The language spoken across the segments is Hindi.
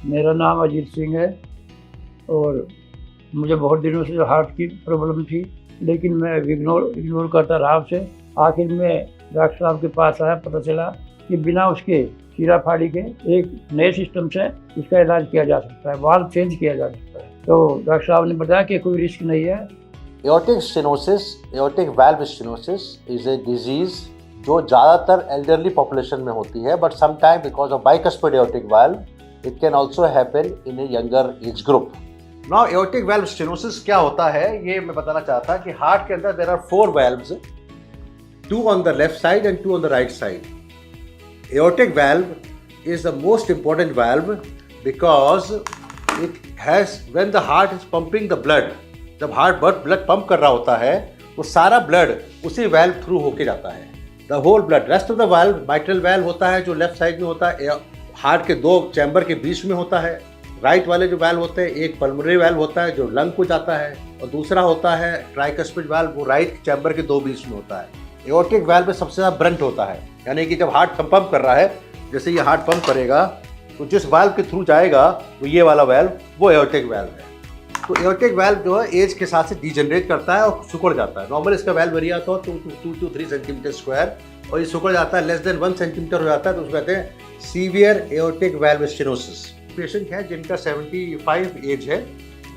मेरा नाम अजीत सिंह है और मुझे बहुत दिनों से हार्ट की प्रॉब्लम थी, लेकिन मैं इग्नोर करता रहा उसे। आखिर में डॉक्टर साहब के पास आया, पता चला कि बिना उसके चीरा फाड़ी के एक नए सिस्टम से इसका इलाज किया जा सकता है, वाल्व चेंज किया जा सकता है। तो डॉक्टर साहब ने बताया कि कोई रिस्क नहीं है। Aortic stenosis, aortic valve stenosis is a disease जो ज़्यादातर एल्डरली पॉपुलेशन में होती है, but sometime because of bicuspid aortic valve it can also happen in A younger age group. Now aortic valve stenosis क्या होता है ये मैं बताना चाहता कि हार्ट के अंदर there are 4 valves, 2 on the left side and 2 on the right side. Aortic valve is the most important valve because it has, when the heart is pumping the blood, जब हार्ट ब्लड पंप कर रहा होता है वो सारा ब्लड उसी वाल्व थ्रू होके जाता है। The whole blood, rest of the valve mitral valve होता है जो लेफ्ट साइड में होता है, हार्ट के 2 चैम्बर के बीच में होता है। राइट वाले जो वाल्व होते हैं, एक पल्मोनरी वाल्व होता है जो लंग को जाता है और दूसरा होता है ट्राइकस्पिड वाल्व, वो राइट चैम्बर के 2 बीच में होता है। एओर्टिक वाल्व में सबसे ज़्यादा ब्रंट होता है, यानी कि जब हार्ट पंप कर रहा है, जैसे ये हार्ट पंप करेगा तो जिस वाल्व के थ्रू जाएगा वो ये वाला वाल्व, वो एओर्टिक वाल्व है। तो एओर्टिक वाल्व जो है एज के साथ से डिजेनरेट करता है और सिकुड़ जाता है। नॉर्मल इसका वाल्व एरिया तो 2 to 3 सेंटीमीटर स्क्वायर और ये सिकुड़ जाता है, लेस देन 1 सेंटीमीटर हो जाता है, तो उसको कहते हैं severe aortic valve stenosis. Patient है जिनका 75 एज है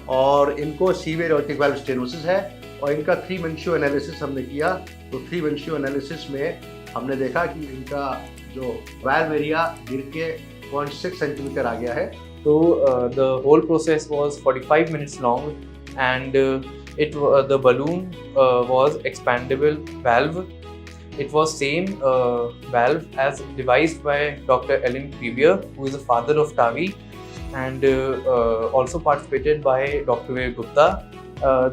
और इनको सीवियर एओर्टिक वाल्व स्टेनोसिस है और इनका 3 Mencio एनालिसिस हमने किया। तो 3 Mencio एनालिसिस में हमने देखा कि इनका जो वाल्व एरिया गिर के 0.6 सेंटीमीटर आ गया है। So the whole process was 45 minutes long, and the balloon was expandable valve. It was same valve as devised by Dr. Ellen Crevier, who is the father of TAVI, and also participated by Dr. Veer Gupta.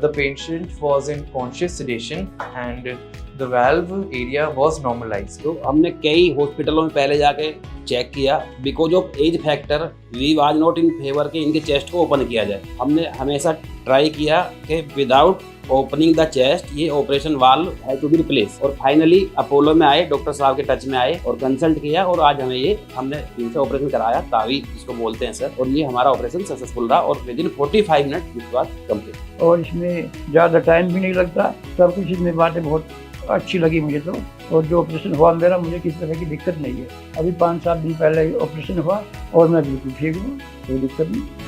The patient was in conscious sedation and the valve area was normalized. तो हमने कई हॉस्पिटलों में पहले जाके चेक किया, because of age factor we was not in favour के इनके चेस्ट को ओपन किया जाए। हमने हमेशा ट्राई किया कि विदाउट ओपनिंग द चेस्ट ये operation valve have to be replace, और फाइनली अपोलो में आए, डॉक्टर साहब के टच में आए और कंसल्ट किया और आज हमने इनसे ऑपरेशन कराया, तावी जिसको बोलते हैं सर, और ये हमारा ऑपरेशन सक्सेसफुल रहा और with in 45 minute this was complete. और इसमें ज़्यादा टाइम भी नहीं लगता, सब कुछ इसमें बातें बहुत अच्छी लगी मुझे तो। और जो ऑपरेशन हुआ मेरा, मुझे किसी तरह की दिक्कत नहीं है। अभी 5-7 दिन पहले ऑपरेशन हुआ और मैं बिल्कुल ठीक हूँ, कोई दिक्कत नहीं।